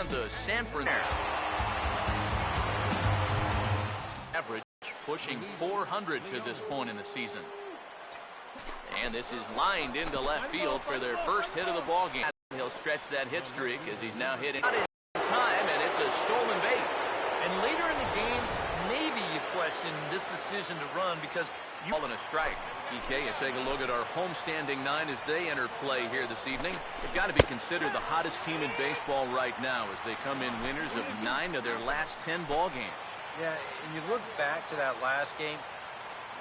and the San Francisco average pushing 400 to this point in the season. And this is lined into left field for their first hit of the ball game. He'll stretch that hit streak as he's now hitting in time, and it's a stolen base. And later in the game, maybe you question this decision to run because you calling a strike. PK, let's take a look at our homestanding nine as they enter play here this evening. They've got to be considered the hottest team in baseball right now as they come in winners of 9 of their last 10 ball games. Yeah, and you look back to that last game,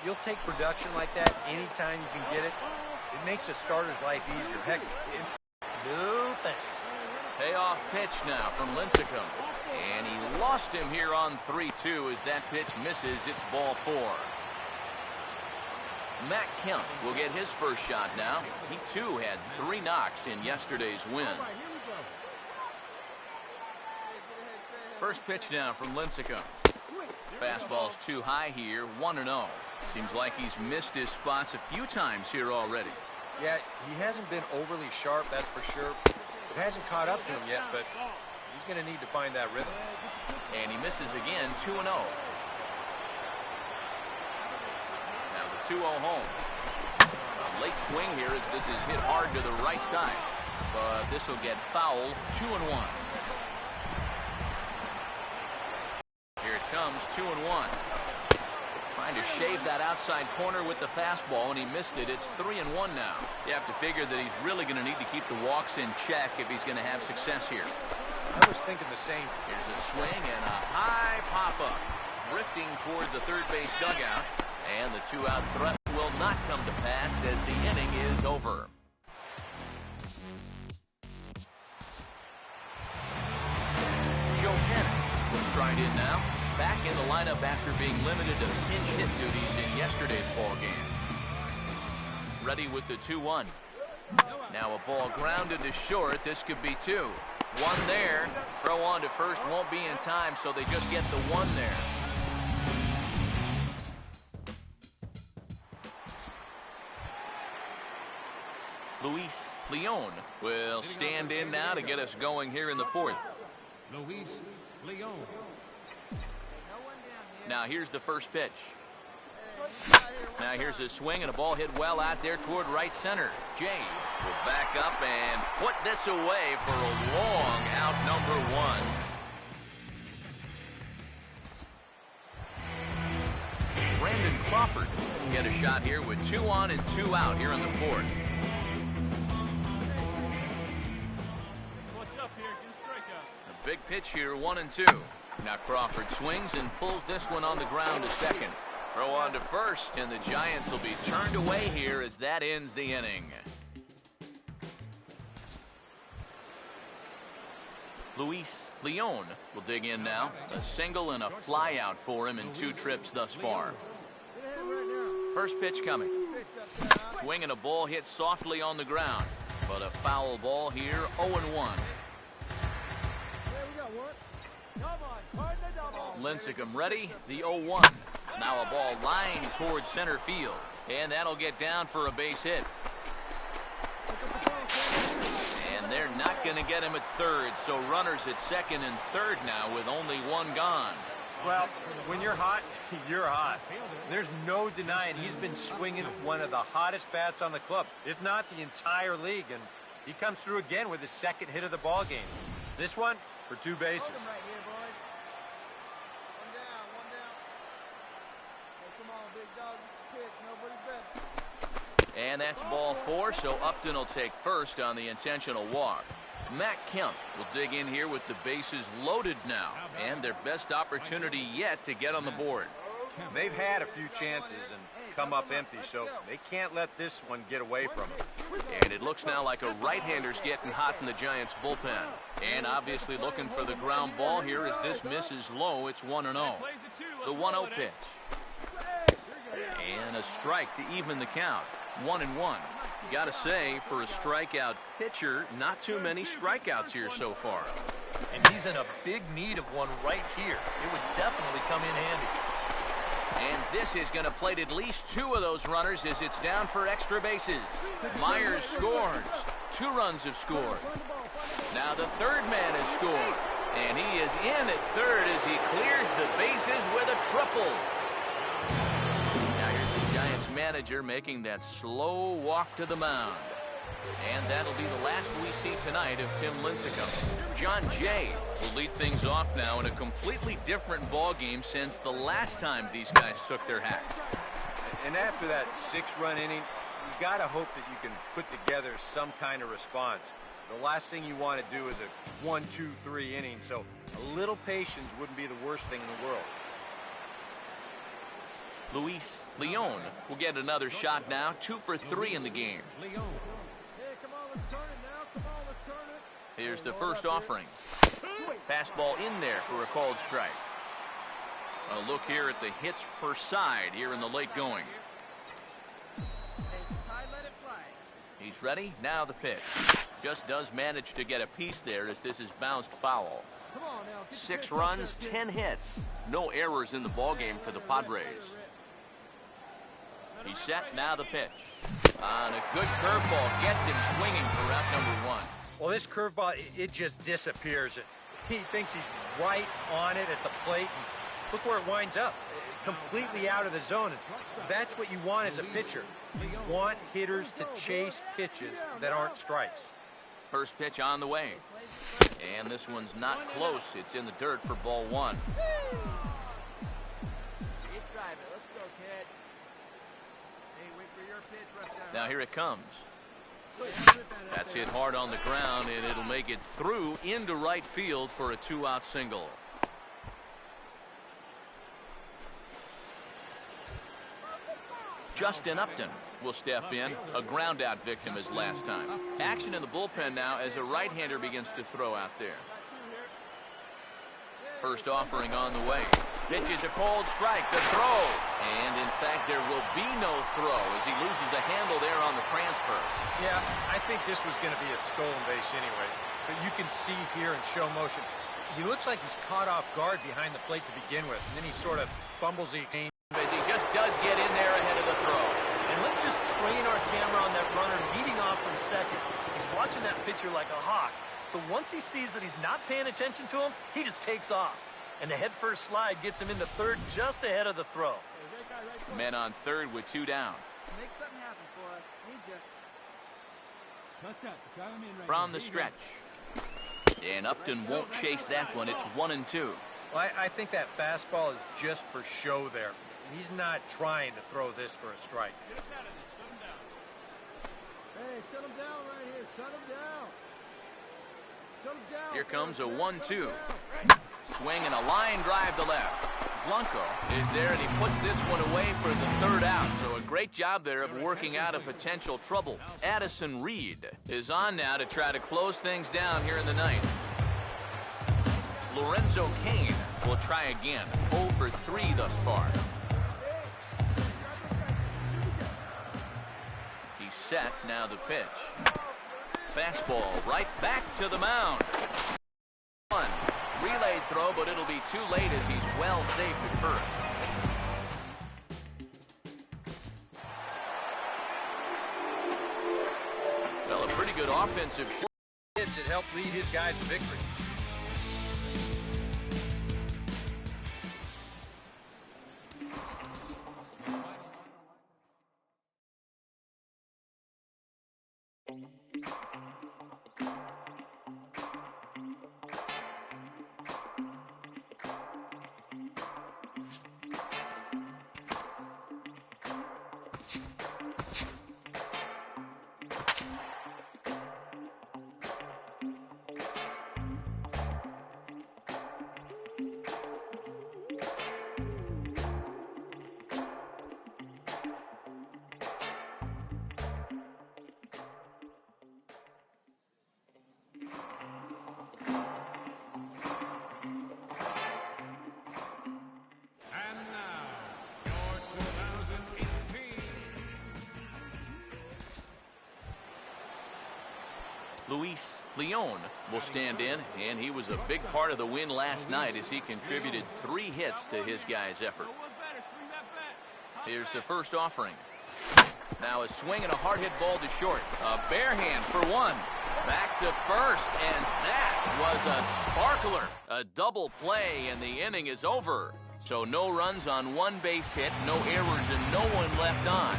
you'll take production like that anytime you can get it. It makes a starter's life easier. Heck, no thanks. Payoff pitch now from Lincecum. And he lost him here on 3-2 as that pitch misses. It's ball 4. Matt Kemp will get his first shot now. He too had 3 knocks in yesterday's win. First pitch now from Lincecum. Fastball's too high here, 1-0. Seems like he's missed his spots a few times here already. Yeah, he hasn't been overly sharp, that's for sure. It hasn't caught up to him yet, but he's going to need to find that rhythm. And he misses again, 2-0. Now the 2-0 home. A late swing here as this is hit hard to the right side. But this will get foul, 2-1. Here it comes, 2-1. Trying to shave that outside corner with the fastball, and he missed it. It's 3-1 now. You have to figure that he's really going to need to keep the walks in check if he's going to have success here. I was thinking the same. Here's a swing and a high pop-up. Drifting toward the third base dugout, and the 2-out threat will not come to pass as the inning is over. Joe Panik will stride in now. Back in the lineup after being limited to pinch hit duties in yesterday's ball game. Ready with the 2-1. Now a ball grounded to short. This could be 2. 1 there. Throw on to first won't be in time, so they just get the 1 there. Luis Leon will stand in now to get us going here in the 4th. Luis Leon. Now here's the first pitch. Now here's a swing and a ball hit well out there toward right center. Jay will back up and put this away for a long out, number 1. Brandon Crawford will get a shot here with 2 on and 2 out here in the 4th. What's up here? Get a strikeout. A big pitch here, 1-2. Now Crawford swings and pulls this one on the ground to second. Throw on to first, and the Giants will be turned away here as that ends the inning. Luis Leon will dig in now. A single and a fly out for him in 2 trips thus far. First pitch coming. Swing and a ball hit softly on the ground, but a foul ball here, 0-1. Lincecum ready, the 0-1. Now a ball lined towards center field, and that'll get down for a base hit. And they're not going to get him at third, so runners at second and third now with only 1 gone. Well, when you're hot, you're hot. There's no denying he's been swinging one of the hottest bats on the club, if not the entire league, and he comes through again with his 2nd hit of the ball game. This one for 2 bases. And that's ball 4, so Upton will take first on the intentional walk. Matt Kemp will dig in here with the bases loaded now, and their best opportunity yet to get on the board. They've had a few chances and come up empty, so they can't let this one get away from them. And it looks now like a right-hander's getting hot in the Giants' bullpen. And obviously looking for the ground ball here as this misses low. It's 1-0. The 1-0 pitch. And a strike to even the count. 1-1. You got to say, for a strikeout pitcher, not too many strikeouts here so far. And he's in a big need of one right here. It would definitely come in handy. And this is going to plate at least 2 of those runners as it's down for extra bases. Myers scores. 2 runs have scored. Now the third man has scored. in at third as he clears the bases with a triple. Now here's the Giants manager making that slow walk to the mound. And that'll be the last we see tonight of Tim Lincecum. John Jay will lead things off now in a completely different ball game since the last time these guys took their hats. And after that 6-run inning, you got to hope that you can put together some kind of response. The last thing you want to do is a 1, 2, 3 inning, so a little patience wouldn't be the worst thing in the world. Luis Leon will get another shot now, 2 for 3 in the game. Here's the first offering. Fastball in there for a called strike. A look here at the hits per side here in the late going. He's ready. Now the pitch. Just does manage to get a piece there as this is bounced foul. 6 runs, 10 hits. No errors in the ballgame for the Padres. He's set. Now the pitch. On a good curveball gets him swinging for route number 1. Well, this curveball, it just disappears. He thinks he's right on it at the plate. And look where it winds up. Completely out of the zone. And that's what you want as a pitcher. You want hitters to chase pitches that aren't strikes. First pitch on the way. And this one's not close. It's in the dirt for ball 1. Now here it comes. That's hit hard on the ground, and it'll make it through into right field for a 2-out single. Justin Upton will step in, a ground-out victim as last time. Action in the bullpen now as a right-hander begins to throw out there. First offering on the way. Pitches a cold strike, the throw. And in fact, there will be no throw as he loses the handle there on the transfer. Yeah, I think this was going to be a stolen base anyway. But you can see here in show motion, he looks like he's caught off guard behind the plate to begin with. And then he sort of fumbles the game. As he just does get in there ahead of the throw. And let's just train our camera on that runner leading off from second. He's watching that pitcher like a hawk. So once he sees that he's not paying attention to him, he just takes off. And the head-first slide gets him into third just ahead of the throw. Men on third with 2 down. Make something happen for us. Need you. From the stretch. And Upton won't chase that one. It's 1-2. Well, I think that fastball is just for show there. He's not trying to throw this for a strike. Hey, shut him down right here. Shut him down. Shut him down. Here comes a 1-2. Swing and a line drive to left. Blanco is there, and he puts this one away for the 3rd out. So a great job there of working out a potential trouble. Addison Reed is on now to try to close things down here in the 9th. Lorenzo Cain will try again. 0 for 3 thus far. He's set. Now the pitch. Fastball right back to the mound. One. Relay throw, but it'll be too late as he's well safe at first. Well, a pretty good offensive shot. It helped lead his guys to victory. Luis Leon will stand in, and he was a big part of the win last night as he contributed 3 hits to his guys' effort. Here's the first offering. Now a swing and a hard hit ball to short. A bare hand for 1. Back to first, and that was a sparkler. A double play, and the inning is over. So no runs on one base hit, no errors, and no one left on.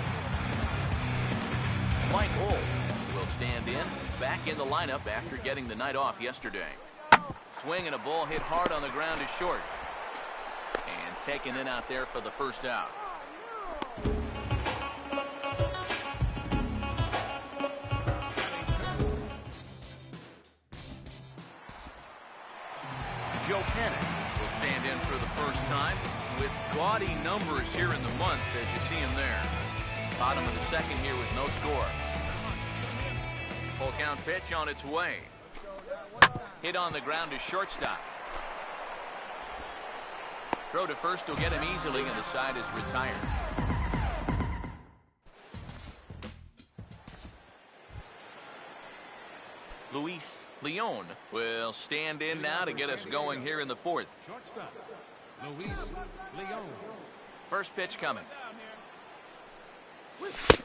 Mike Old will stand in, back in the lineup after getting the night off yesterday. Swing and a ball hit hard on the ground is short. And taken in out there for the first out. Joe Panik will stand in for the first time with gaudy numbers here in the month as you see him there. Bottom of the second here with no score. Full count pitch on its way. Hit on the ground to shortstop. Throw to first will get him easily, and the side is retired. Luis Leon will stand in now to get us going here in the fourth. Shortstop, Luis Leon. First pitch coming.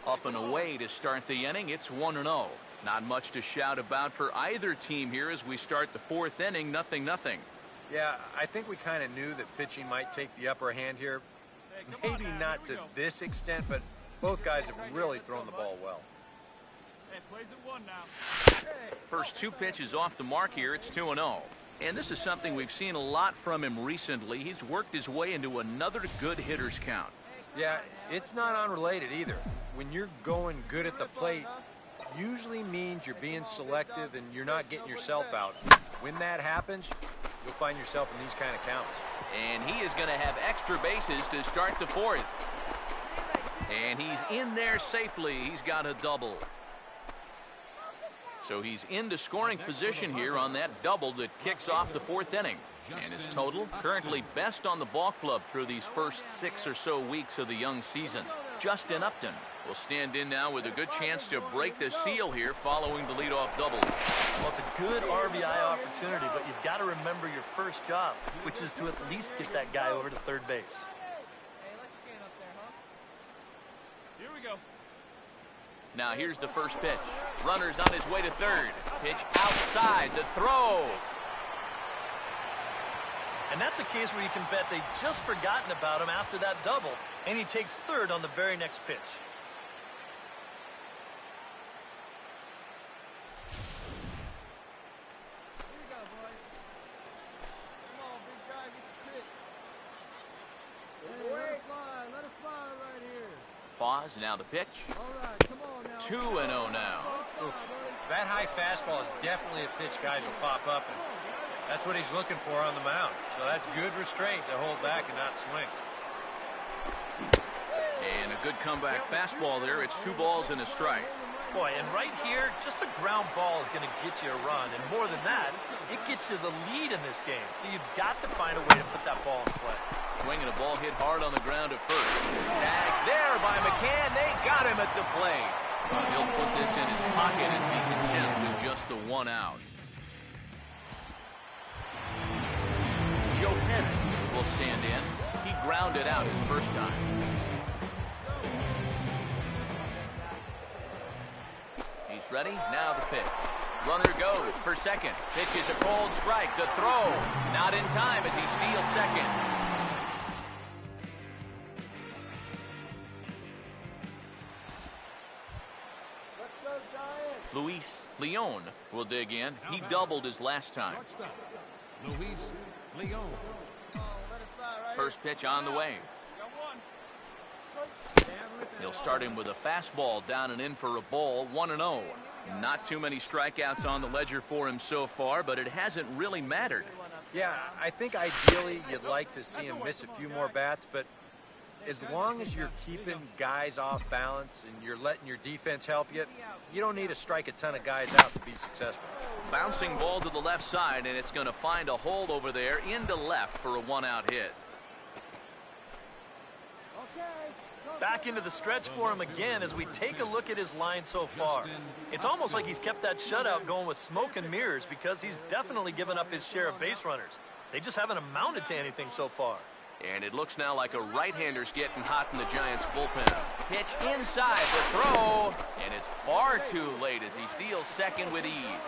Up and away to start the inning. It's 1-0. Not much to shout about for either team here as we start the fourth inning. 0-0. Yeah, I think we kind of knew that pitching might take the upper hand here. Maybe not to this extent, but both guys have really thrown the ball well. Hey, plays at 1 now. First two pitches off the mark here. It's 2-0. And this is something we've seen a lot from him recently. He's worked his way into another good hitter's count. Yeah, it's not unrelated either. When you're going good at the plate, usually means you're being selective and you're not getting yourself out. When that happens, you'll find yourself in these kind of counts. And he is going to have extra bases to start the fourth. And he's in there safely. He's got a double. So he's into scoring position here on that double that kicks off the fourth inning. And his total currently best on the ball club through these first 6 or so weeks of the young season. Justin Upton will stand in now with a good chance to break the seal here following the leadoff double. Well, it's a good RBI opportunity, but you've got to remember your first job, which is to at least get that guy over to third base. Here we go. Now here's the first pitch. Runner's on his way to third. Pitch outside, the throw. And that's a case where you can bet they just forgotten about him after that double, and he takes third on the very next pitch. Here you go, boy. Come on, big guy, get the pitch. Hey, let it fly right here. Pause, now the pitch. All right, come on now. 2-0 now. Oof. That high fastball is definitely a pitch guys will pop up, and that's what he's looking for on the mound. So that's good restraint to hold back and not swing. And a good comeback fastball there. It's 2 balls and a strike. Boy, and right here, just a ground ball is going to get you a run. And more than that, it gets you the lead in this game. So you've got to find a way to put that ball in play. Swinging a ball hit hard on the ground at first. Tagged there by McCann. They got him at the plate. Well, he'll put this in his pocket and be content with just the 1 out. Joe Panik will stand in. He grounded out his first time. He's ready. Now the pitch. Runner goes for second. Pitch is a cold strike. The throw. Not in time as he steals second. Luis Leon will dig in. He doubled his last time. Shortstop, Luis Leon. First pitch on the way. He'll start him with a fastball down and in for a ball. 1-0. Not too many strikeouts on the ledger for him so far, but it hasn't really mattered. Yeah, I think ideally you'd like to see him miss a few more bats, but as long as you're keeping guys off balance and you're letting your defense help you, you don't need to strike a ton of guys out to be successful. Bouncing ball to the left side, and it's going to find a hole over there into left for a 1-out hit. Back into the stretch for him again as we take a look at his line so far. It's almost like he's kept that shutout going with smoke and mirrors because he's definitely given up his share of base runners. They just haven't amounted to anything so far. And it looks now like a right-hander's getting hot in the Giants' bullpen. Pitch inside the throw, and it's far too late as he steals second with ease.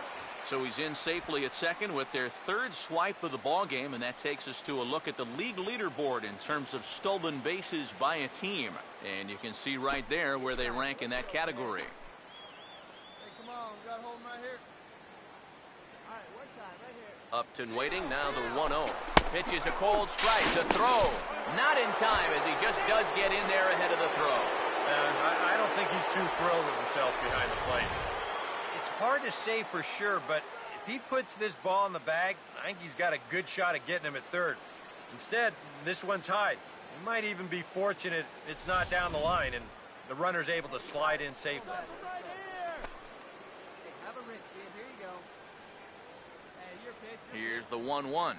So he's in safely at second with their third swipe of the ball game, and that takes us to a look at the league leaderboard in terms of stolen bases by a team. And you can see right there where they rank in that category. Hey, come on. We got to hold him right here. All right, one time, right here. Upton waiting, now the 1-0. Pitches a cold strike, the throw. Not in time as he just does get in there ahead of the throw. I don't think he's too thrilled with himself behind the plate. It's hard to say for sure, but if he puts this ball in the bag, I think he's got a good shot at getting him at third. Instead, this one's high. He might even be fortunate it's not down the line and the runner's able to slide in safely. Right here. Hey, have a rinse, kid. Here you go. Hey, your pitch. Here's the 1-1.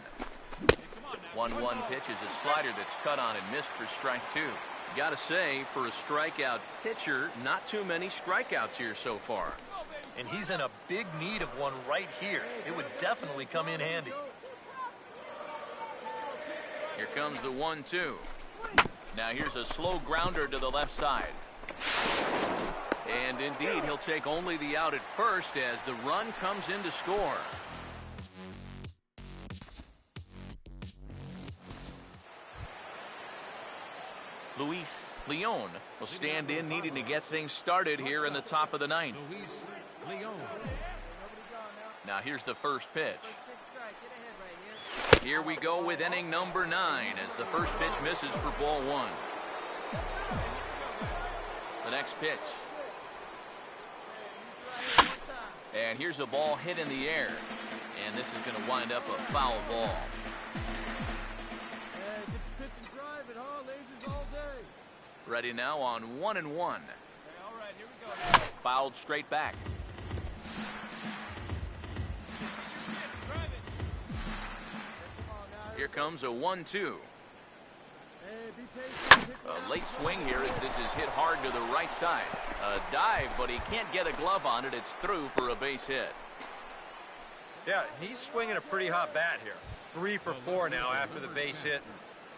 1-1 pitch is a slider that's cut on and missed for strike two. Gotta say, for a strikeout pitcher, not too many strikeouts here so far. And he's in a big need of one right here. It would definitely come in handy. Here comes the 1-2. Now here's a slow grounder to the left side. And indeed, he'll take only the out at first as the run comes in to score. Luis Leon will stand in, needing to get things started here in the top of the ninth. Luis Leon. Now here's the first pitch. Here we go with inning number 9 as the first pitch misses for ball 1. The next pitch. And here's a ball hit in the air. And this is going to wind up a foul ball. Hey, get the pitch and drive it, huh? Lasers all day. Ready now on 1-1. All right, here we go. Fouled straight back. Here comes a 1-2. Hey, be patient. Hit A late swing here as this is hit hard to the right side. A dive, but he can't get a glove on it. It's through for a base hit. Yeah, he's swinging a pretty hot bat here. 3 for 4 now after the base hit.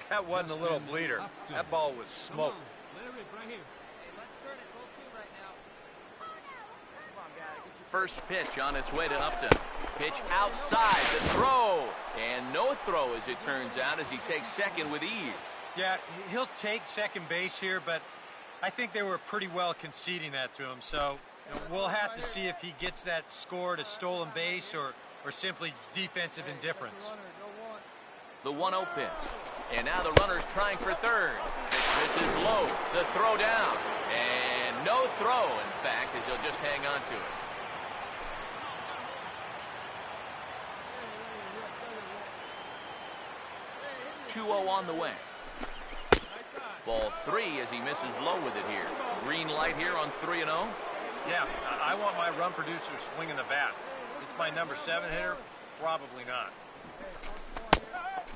That wasn't a little bleeder. That ball was smoked. Let it rip right here. Hey, let's turn it. Go 2 right now. Come on, guy. Get your First pitch on its way to Upton. Pitch outside, the throw. And no throw as it turns out as he takes second with ease. Yeah, he'll take second base here, but I think they were pretty well conceding that to him. So we'll have to see if he gets that score to stolen base or simply defensive indifference. runner. Go 1. The 1-0 pitch. And now the runner's trying for third. This is low. The throw down. And no throw, in fact, as he'll just hang on to it. 2-0 on the way. Ball 3 as he misses low with it here. Green light here on 3-0. Yeah, I want my run producer swinging the bat. It's my number 7 hitter? Probably not.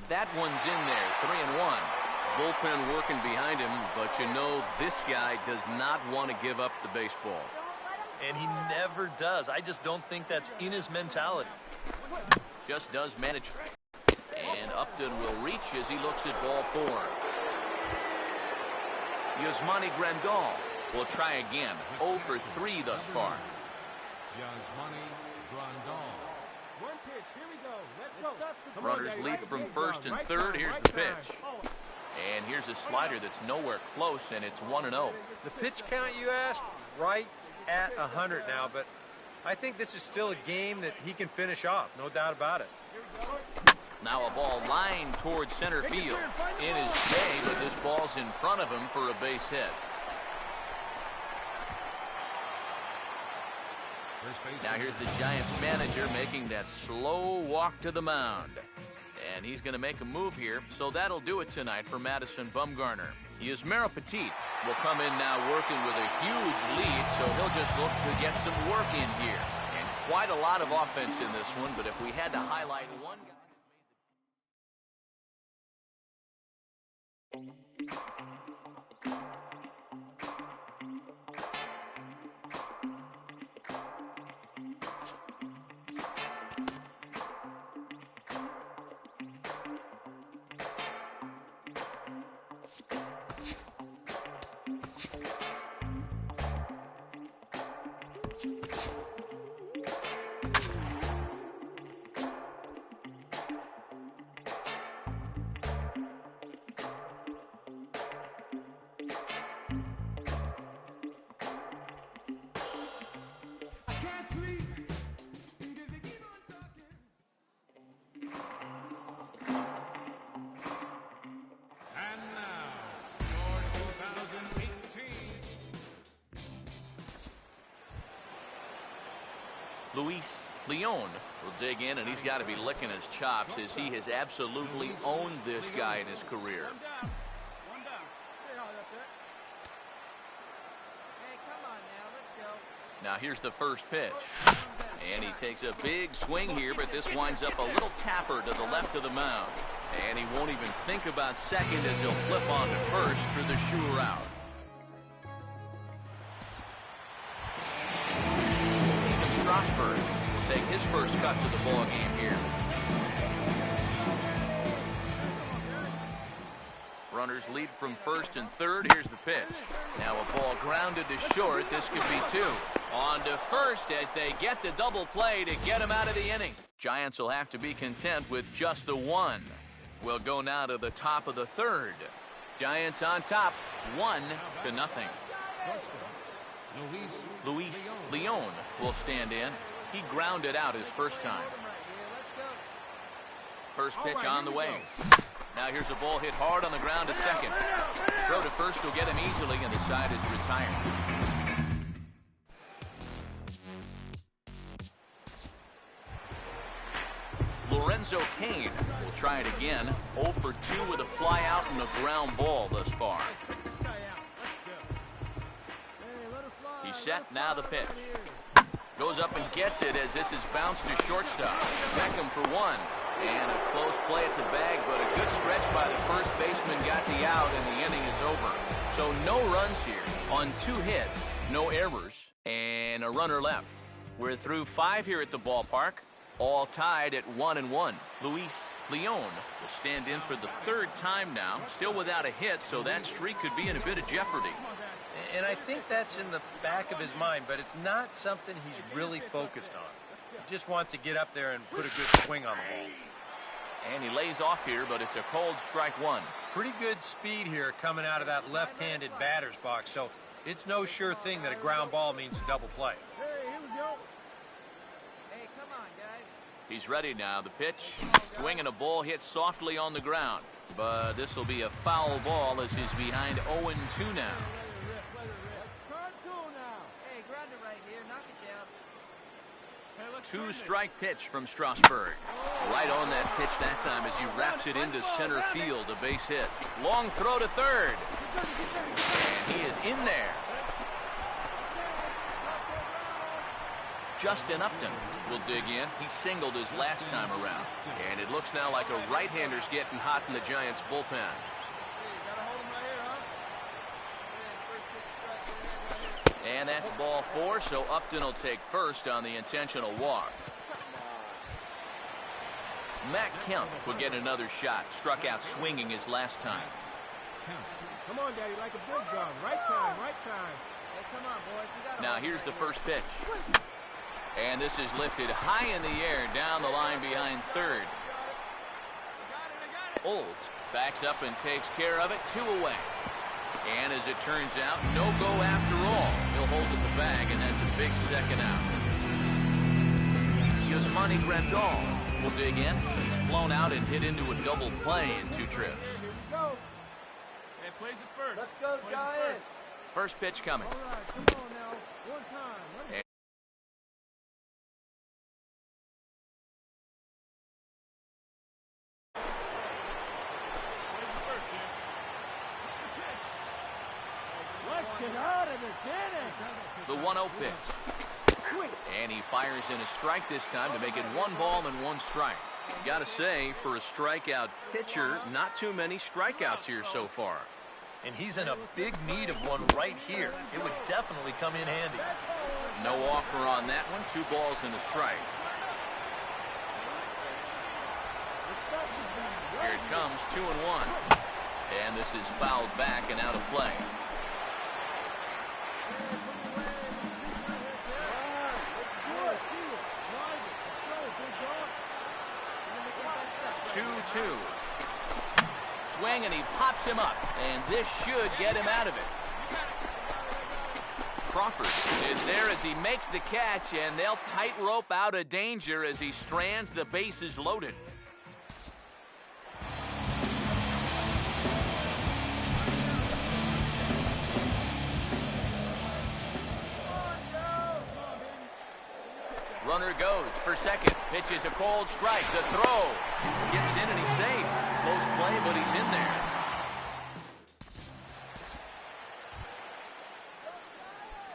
That one's in there, 3-1. Bullpen working behind him, but you know this guy does not want to give up the baseball. And he never does. I just don't think that's in his mentality. Just does manage. And Upton will reach as he looks at ball 4. Yasmani Grandal will try again. 0 for 3 thus far. Yasmani Grandal. One pitch. Here we go. Let's go. Runners leap from first and third. Here's the pitch. And here's a slider that's nowhere close, and it's 1-0. The pitch count, you asked? Right at 100 now, but I think this is still a game that he can finish off. No doubt about it. Now a ball lined towards center field. In his day, but this ball's in front of him for a base hit. Now here's the Giants manager making that slow walk to the mound. And he's going to make a move here, so that'll do it tonight for Madison Bumgarner. Yusmeiro Petit will come in now working with a huge lead, so he'll just look to get some work in here. And quite a lot of offense in this one, but if we had to highlight one guy... Luis Leon will dig in, and he's got to be licking his chops as he has absolutely owned this guy in his career. One down. Hey, come on now, let's go. Now here's the first pitch. And he takes a big swing here, but this winds up a little tapper to the left of the mound. And he won't even think about second as he'll flip on to first for the sure out. Steven Strasburg will take his first cut to the ball game here. Runners lead from first and third. Here's the pitch. Now a ball grounded to short. This could be two. On to first as they get the double play to get him out of the inning. Giants will have to be content with just the one. We'll go now to the top of the third. Giants on top, 1-0. Luis Leon will stand in. He grounded out his first time. First pitch on the way. Now here's a ball hit hard on the ground to second. Throw to first will get him easily, and the side is retired. Lorenzo Cain will try it again. 0 for 2 with a fly out and a ground ball thus far. He's set, now the pitch. Goes up and gets it as this is bounced to shortstop. Beckham for one. And a close play at the bag, but a good stretch by the first baseman got the out, and the inning is over. So no runs here on 2 hits, no errors, and a runner left. We're through 5 here at the ballpark, all tied at 1-1. Luis Leon will stand in for the 3rd time now, still without a hit, so that streak could be in a bit of jeopardy. And I think that's in the back of his mind, but it's not something he's really focused on. He just wants to get up there and put a good swing on the ball. And he lays off here, but it's a cold strike one. Pretty good speed here coming out of that left-handed batter's box, so it's no sure thing that a ground ball means a double play. Hey, here we go. Hey, come on, guys. He's ready now. The pitch. Swing and a ball hit softly on the ground. But this will be a foul ball as he's behind 0-2 now. Turn cool now. Hey, ground it right here. Knock it down. Hey, let's 2-strike pitch from Strasburg. Right on that pitch that time as he wraps it into center field. A base hit. Long throw to third. And he is in there. Justin Upton will dig in. He singled his last time around. And it looks now like a right-hander's getting hot in the Giants' bullpen. And that's ball 4, so Upton will take first on the intentional walk. Matt Kemp will get another shot. Struck out swinging his last time. Come on, Daddy, like a big gun. Right time, right time. Hey, come on, boys. We gotta Now hold it here's the right first pitch. And this is lifted high in the air down the line behind third. Olt backs up and takes care of it. 2 away. And as it turns out, no go after all. He'll hold at the bag, and that's a big second out. Yasmani Grandal will dig in. He's flown out and hit into a double play in 2 trips. Here we go. Hey, plays it first. Let's go, Plays it Giants. First pitch coming. All right, come on now. One time. Let it Let's get out of this inning. The 1-0 pitch. And he fires in a strike this time to make it 1 ball and 1 strike. Gotta say, for a strikeout pitcher, not too many strikeouts here so far. And he's in a big need of one right here. It would definitely come in handy. No offer on that one. 2 balls and a strike. Here it comes, 2-1. And this is fouled back and out of play. 2-2. Swing and he pops him up, and this should get him out of it. Crawford is there as he makes the catch, and they'll tightrope out of danger as he strands the bases loaded. Runner goes for second. Pitch is a cold strike. The throw. Skips in and he's safe. Close play, but he's in there.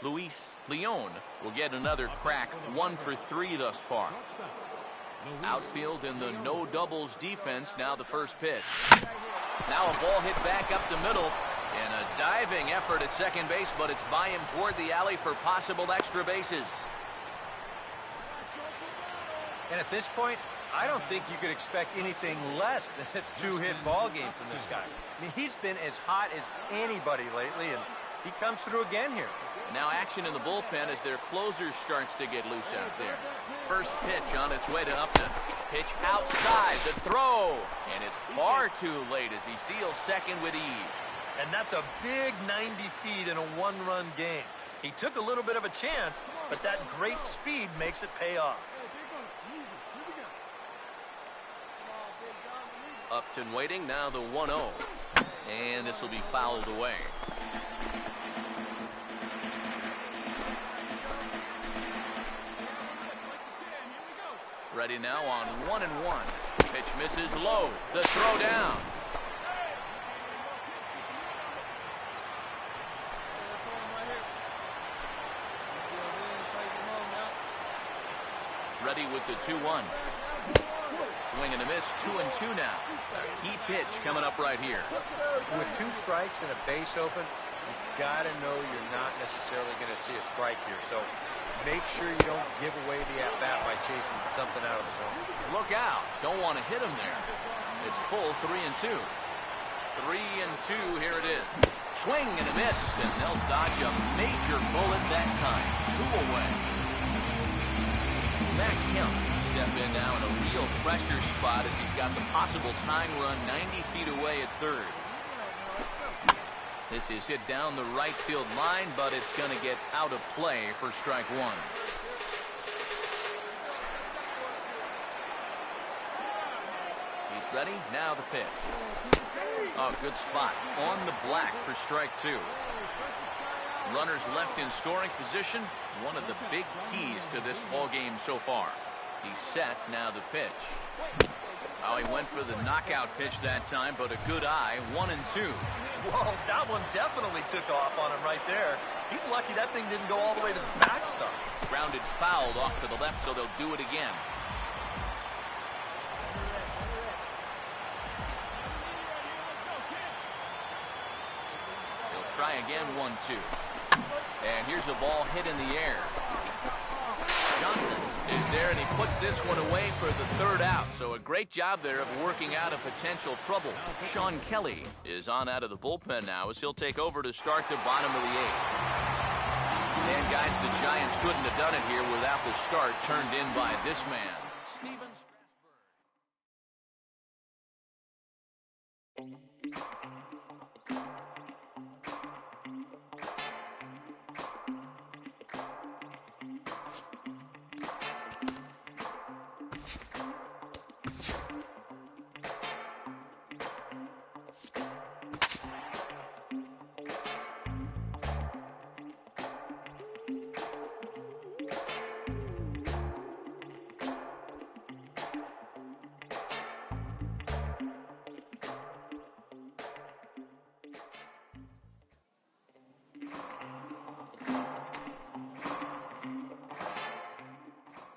Luis Leon will get another crack. 1 for 3 thus far. Outfield in the no doubles defense. Now the first pitch. Now a ball hit back up the middle. And a diving effort at second base, but it's by him toward the alley for possible extra bases. And at this point, I don't think you could expect anything less than a 2-hit ball game from this guy. I mean, he's been as hot as anybody lately, and he comes through again here. Now action in the bullpen as their closer starts to get loose out there. First pitch on its way to Upton. Pitch outside, the throw, and it's far too late as he steals second with ease. And that's a big 90 feet in a one-run game. He took a little bit of a chance, but that great speed makes it pay off. Upton waiting, now the 1-0. And this will be fouled away. Ready now on 1-1. Pitch misses low. The throw down. Ready with the 2-1. Swing and a miss, 2-2 now. A key pitch coming up right here. With 2 strikes and a base open, you've got to know you're not necessarily going to see a strike here. So make sure you don't give away the at-bat by chasing something out of the zone. Look out. Don't want to hit him there. It's full 3-2. 3-2, here it is. Swing and a miss, and they'll dodge a major bullet that time. 2 away. Matt Kemp step in now in a real pressure spot as he's got the possible tying run 90 feet away at third. This is hit down the right field line, but it's going to get out of play for strike 1. He's ready. Now the pitch. Oh, good spot on the black for strike 2. Runners left in scoring position. One of the big keys to this ball game so far. He's set. Now the pitch. Oh, he went for the knockout pitch that time, but a good eye. 1-2. Whoa, that one definitely took off on him right there. He's lucky that thing didn't go all the way to the backstop. Grounded fouled off to the left, so they'll do it again. They'll try again. 1-2. And here's a ball hit in the air. Johnson is there, and he puts this one away for the 3rd out. So a great job there of working out a potential trouble. Sean Kelly is on out of the bullpen now as he'll take over to start the bottom of the 8th. And guys, the Giants couldn't have done it here without the start turned in by this man. Steven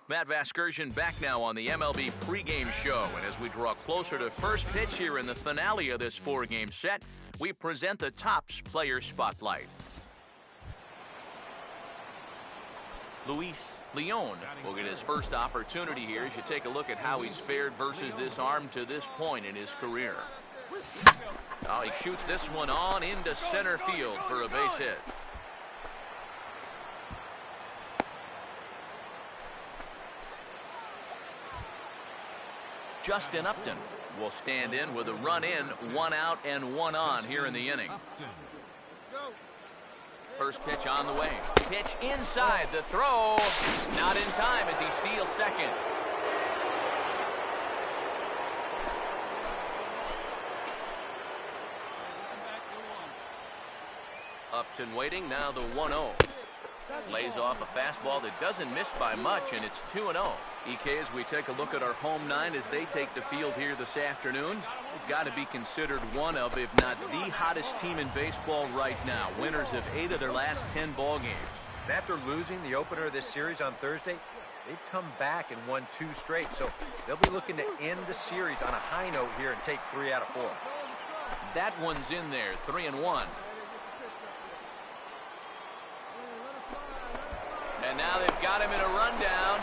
Matt Vasgersian back now on the MLB pregame show. And as we draw closer to first pitch here in the finale of this 4-game set, we present the Topps Player Spotlight. Luis Leon will get his first opportunity here as you take a look at how he's fared versus this arm to this point in his career. Oh, he shoots this one on into center field for a base hit. Justin Upton will stand in with a run in, 1 out and 1 on here in the inning. First pitch on the way. Pitch inside. The throw. Not in time as he steals second. Upton waiting. Now the 1-0. Lays off a fastball that doesn't miss by much, and it's 2-0. EK, as we take a look at our home nine as they take the field here this afternoon, they've got to be considered one of, if not the hottest team in baseball right now. Winners of 8 of their last 10 ball games. And after losing the opener of this series on Thursday, they've come back and won 2 straight. So they'll be looking to end the series on a high note here and take 3 out of 4. That one's in there, 3-1. And now they've got him in a rundown.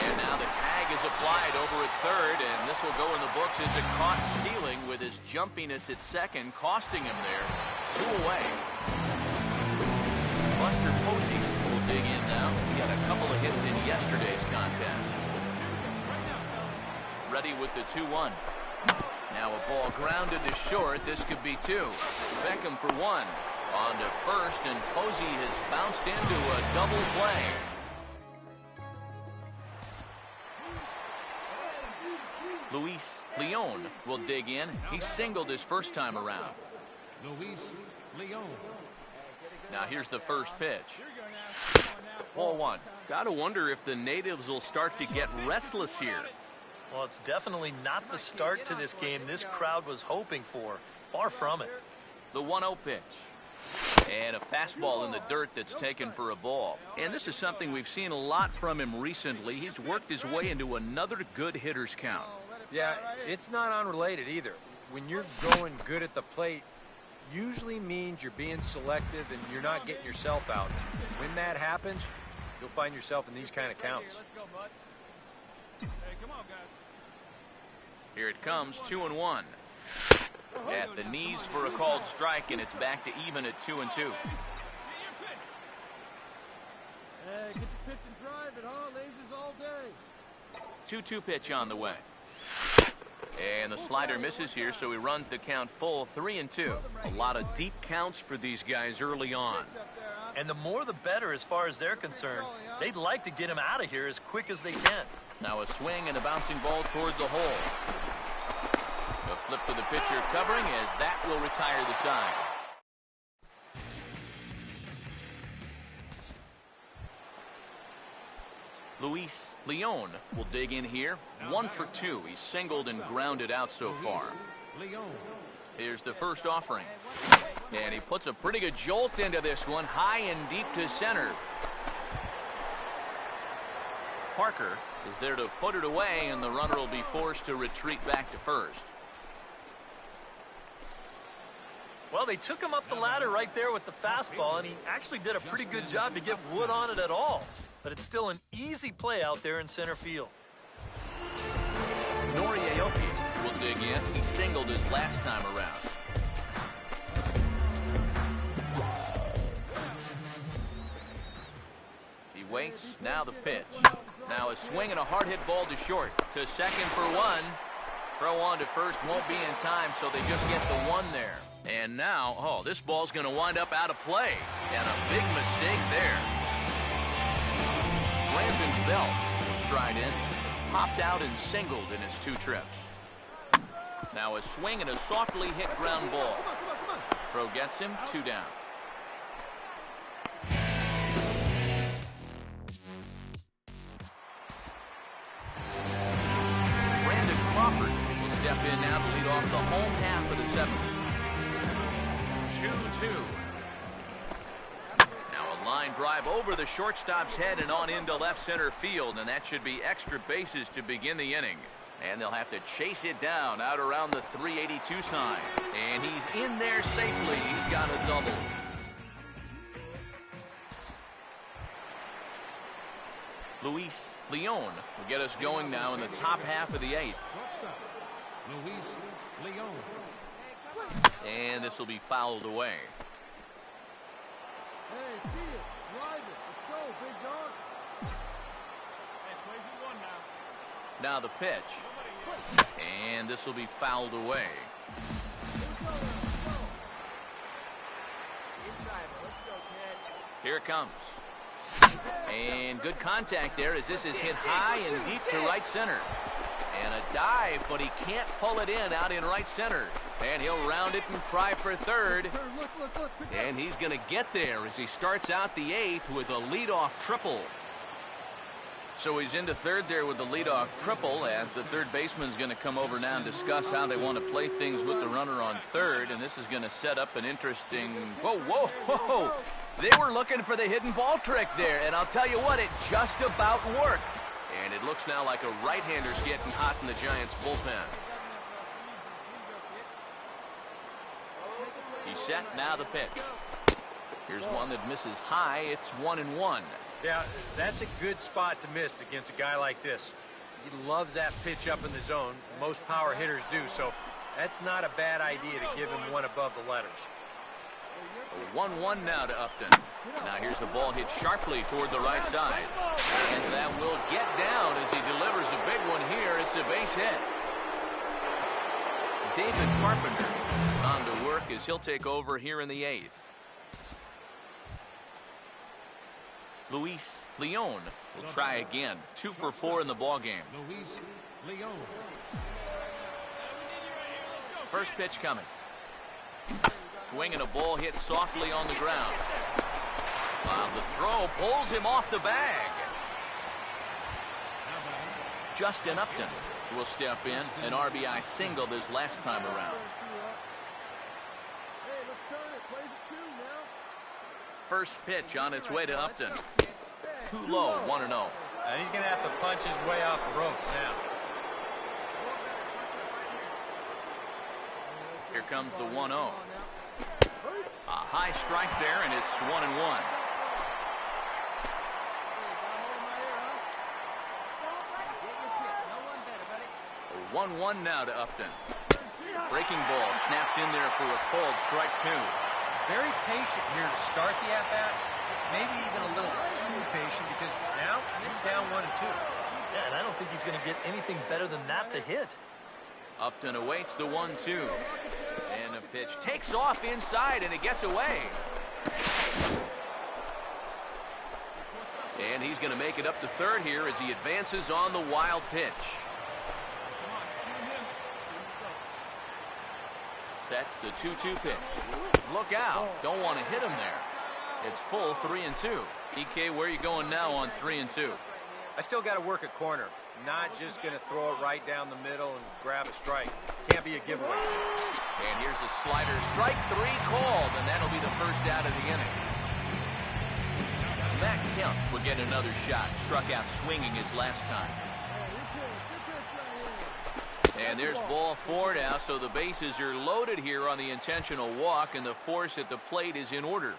And now the tag is applied over at third, and this will go in the books as a caught stealing with his jumpiness at second, costing him there. 2 away. Buster Posey will dig in now. He had a couple of hits in yesterday's contest. Ready with the 2-1. Now a ball grounded to short. This could be 2. Beckham for 1. On to first, and Posey has bounced into a double play. Luis Leon will dig in. He singled his first time around. Luis Leon. Now here's the first pitch. Ball 1. Gotta wonder if the natives will start to get restless here. Well, it's definitely not the start to this game this crowd was hoping for. Far from it. The 1-0 pitch. And a fastball in the dirt that's taken for a ball. And this is something we've seen a lot from him recently. He's worked his way into another good hitter's count. Yeah, it's not unrelated either. When you're going good at the plate, usually means you're being selective and you're not getting yourself out. When that happens, you'll find yourself in these kind of counts. Here it comes, 2-1. At the knees for a called strike, and it's back to even at 2-2. Hey, get your pitch and drive it, huh? Lasers all day. 2-2 pitch on the way. And the slider misses here, so he runs the count full, 3-2. A lot of deep counts for these guys early on. And the more the better as far as they're concerned. They'd like to get him out of here as quick as they can. Now a swing and a bouncing ball toward the hole. A flip to the pitcher covering as that will retire the side. Luis Leon will dig in here. 1 for 2. He's singled and grounded out so far. Here's the first offering. And he puts a pretty good jolt into this one, high and deep to center. Parker is there to put it away, and the runner will be forced to retreat back to first. Well, they took him up the ladder right there with the fastball, and he actually did a pretty good job to get wood on it at all. But it's still an easy play out there in center field. Nori Aoki will dig in. He singled his last time around. He waits. Now the pitch. Now a swing and a hard hit ball to short. To second for 1. Throw on to first won't be in time, so they just get the 1 there. And now, oh, this ball's going to wind up out of play. And a big mistake there. Brandon Belt will stride in. Popped out and singled in his 2 trips. Now a swing and a softly hit ground ball. Throw gets him, 2 down. Brandon Crawford will step in now to lead off the home half of the 7th. 2-2. Now a line drive over the shortstop's head and on into left center field, and that should be extra bases to begin the inning. And they'll have to chase it down out around the 382 sign. And he's in there safely. He's got a double. Luis Leon will get us going now in the top half of the 8th. Luis Leon. And this will be fouled away. Hey, see it. Drive it. Let's go, big dog. Hey, plays it 1 now. Now the pitch. And this will be fouled away. Here it comes. And good contact there as this is hit high and deep to right center. And a dive, but he can't pull it in out in right center. And he'll round it and try for third. Look. And he's going to get there as he starts out the eighth with a leadoff triple. So he's into third there with the leadoff triple, as the third baseman's going to come over now and discuss how they want to play things with the runner on third. And this is going to set up an interesting... Whoa. They were looking for the hidden ball trick there, and I'll tell you what, it just about worked. And it looks now like a right-hander's getting hot in the Giants' bullpen. He's set, now the pitch. Here's one that misses high. It's 1-1. Yeah, that's a good spot to miss against a guy like this. He loves that pitch up in the zone. Most power hitters do, so that's not a bad idea to give him one above the letters. 1-1 now to Upton. Now here's the ball hit sharply toward the right side. And that will get down as he delivers a big one here. It's a base hit. David Carpenter is on to work as he'll take over here in the eighth. Luis Leon will try again. 2 for 4 in the ballgame. Luis Leon. First pitch coming. Swinging a ball hit softly on the ground. While the throw pulls him off the bag. Justin Upton will step in. An RBI single this last time around. Hey, let's turn it. Plays it 2 now. First pitch on its way to Upton. Too low, 1-0. He's going to have to punch his way off the ropes now. Here comes the 1-0. A high strike there, and it's 1-1. 1-1 now to Upton. Breaking ball snaps in there for a called strike 2. Very patient here to start the at-bat. Maybe even a little too patient because now he's down 1-2. Yeah, and I don't think he's going to get anything better than that to hit. Upton awaits the 1-2. And the pitch takes off inside, and it gets away. And he's going to make it up to third here as he advances on the wild pitch. Sets the 2-2 pitch. Look out. Don't want to hit him there. It's full 3-2. EK, where are you going now on 3-2? I still got to work a corner. Not just going to throw it right down the middle and grab a strike. Can't be a giveaway. And here's a slider. Strike 3 called, and that'll be the first out of the inning. Matt Kemp will get another shot. Struck out swinging his last time. And there's ball 4 now, so the bases are loaded here on the intentional walk, and the force at the plate is in order.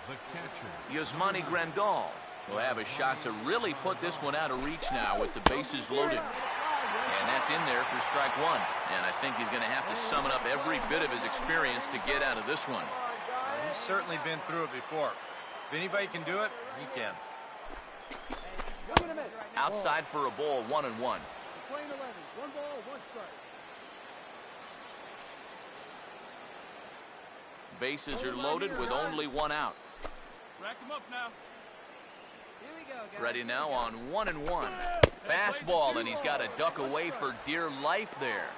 The catcher. Yasmani Grandal will have a shot to really put this one out of reach now with the bases loaded. And that's in there for strike 1. And I think he's going to have to summon up every bit of his experience to get out of this one. He's certainly been through it before. If anybody can do it, he can. Outside for a ball, 1-1. Playing 11. 1 ball, 1 strike. Bases are loaded with only 1 out. Rack him up now. Here we go, guys. Ready now on 1-1. Fastball, and he's got to duck away for dear life there.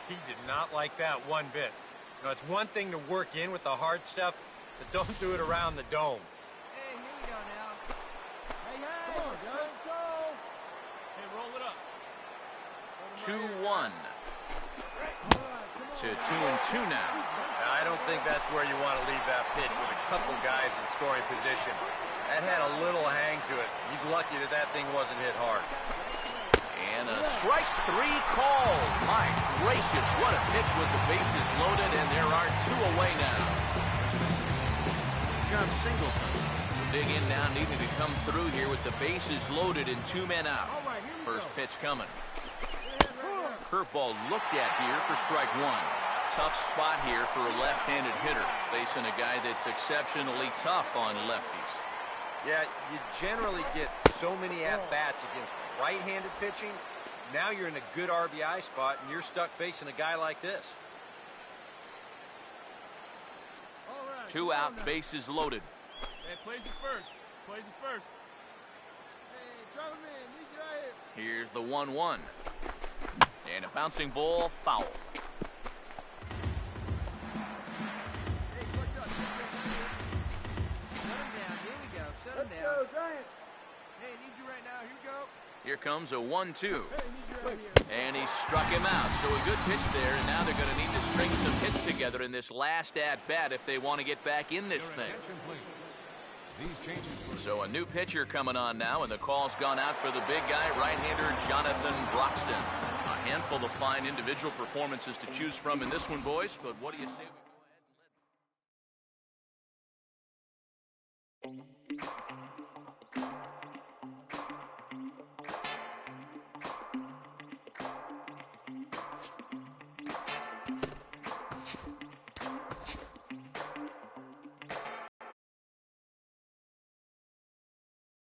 He did not like that one bit. You know, it's one thing to work in with the hard stuff, but don't do it around the dome. Hey, here we go now. Hey, Come on, guys. Let's go. Hey, roll it up. 2-1 to 2-2 now. I don't think that's where you want to leave that pitch with a couple guys in scoring position. That had a little hang to it. He's lucky that that thing wasn't hit hard. And a strike 3 called. My gracious, what a pitch with the bases loaded, and there are 2 away now. John Singleton, the big in now, needing to come through here with the bases loaded and 2 men out. First pitch coming. Curveball looked at here for strike 1. Tough spot here for a left-handed hitter, facing a guy that's exceptionally tough on lefties. Yeah, you generally get so many at-bats against right-handed pitching. Now you're in a good RBI spot, and you're stuck facing a guy like this. 2 out, bases loaded. Hey, plays it first. Plays it first. Hey, drive him in. Need you right here. Here's the 1-1. And a bouncing ball, foul. go, Giants. Hey, I need you right now. Here you go. Here comes a 1-2. Hey, I need you right here. And he struck him out. So a good pitch there, and now they're going to need to string some hits together in this last at-bat if they want to get back in this thing. So a new pitcher coming on now, and the call's gone out for the big guy, right-hander Jonathan Broxton. A handful of fine individual performances to choose from in this one, boys, but what do you say we go ahead and let